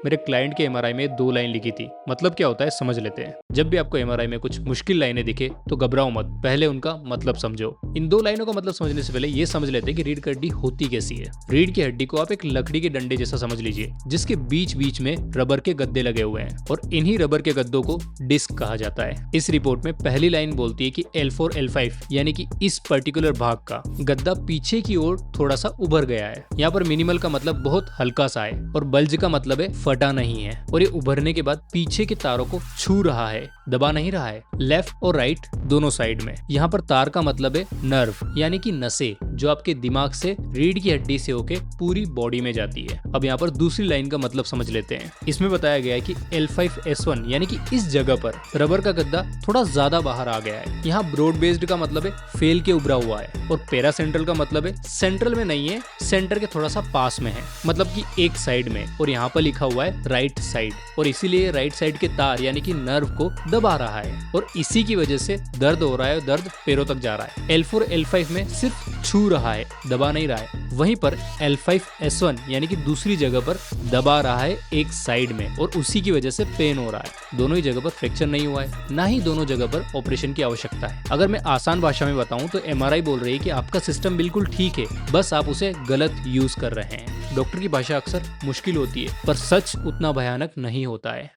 मेरे क्लाइंट के एमआरआई में 2 लाइन लिखी थी। मतलब क्या होता है समझ लेते हैं। जब भी आपको एमआरआई में कुछ मुश्किल लाइनें दिखे तो घबराओ मत, पहले उनका मतलब समझो। इन 2 लाइनों का मतलब समझने से पहले ये समझ लेते हैं कि रीढ़ की हड्डी होती कैसी है। रीढ़ की हड्डी को आप एक लकड़ी के डंडे जैसा समझ लीजिए, जिसके बीच बीच में रबर के गद्दे लगे हुए हैं और इन्हीं रबर के गद्दों को डिस्क कहा जाता है। इस रिपोर्ट में पहली लाइन बोलती है कि L4 L5 यानी कि इस पर्टिकुलर भाग का गद्दा पीछे की ओर थोड़ा सा उभर गया है। यहाँ पर मिनिमल का मतलब बहुत हल्का सा है और बल्ज का मतलब है फटा नहीं है, और ये उभरने के बाद पीछे के तारों को छू रहा है, दबा नहीं रहा है। लेफ्ट और राइट दोनों साइड में। यहाँ पर तार का मतलब है नर्व यानी कि नसें, जो आपके दिमाग से रीढ़ की हड्डी से होके पूरी बॉडी में जाती है। अब यहाँ पर दूसरी लाइन का मतलब समझ लेते हैं। इसमें बताया गया है कि L5S1 यानी कि इस जगह पर रबर का गद्दा थोड़ा ज्यादा बाहर आ गया है। यहाँ ब्रॉड बेस्ड का मतलब है फेल के उभरा हुआ है, और पैरा सेंट्रल का मतलब है सेंट्रल में नहीं है, सेंटर के थोड़ा सा पास में है, मतलब कि एक साइड में। और यहाँ पर लिखा हुआ है राइट साइड, और इसीलिए राइट साइड के तार यानी कि नर्व को दबा रहा है, और इसी की वजह से दर्द हो रहा है, दर्द पैरों तक जा रहा है। L4 L5 में सिर्फ छू रहा है, दबा नहीं रहा है। वहीं पर L5S1 यानी कि दूसरी जगह पर दबा रहा है एक साइड में, और उसी की वजह से पेन हो रहा है। दोनों ही जगह पर फ्रैक्चर नहीं हुआ है, ना ही दोनों जगह पर ऑपरेशन की आवश्यकता है। अगर मैं आसान भाषा में बताऊं तो एमआरआई बोल रही है कि आपका सिस्टम बिल्कुल ठीक है, बस आप उसे गलत यूज कर रहे हैं। डॉक्टर की भाषा अक्सर मुश्किल होती है, पर सच उतना भयानक नहीं होता है।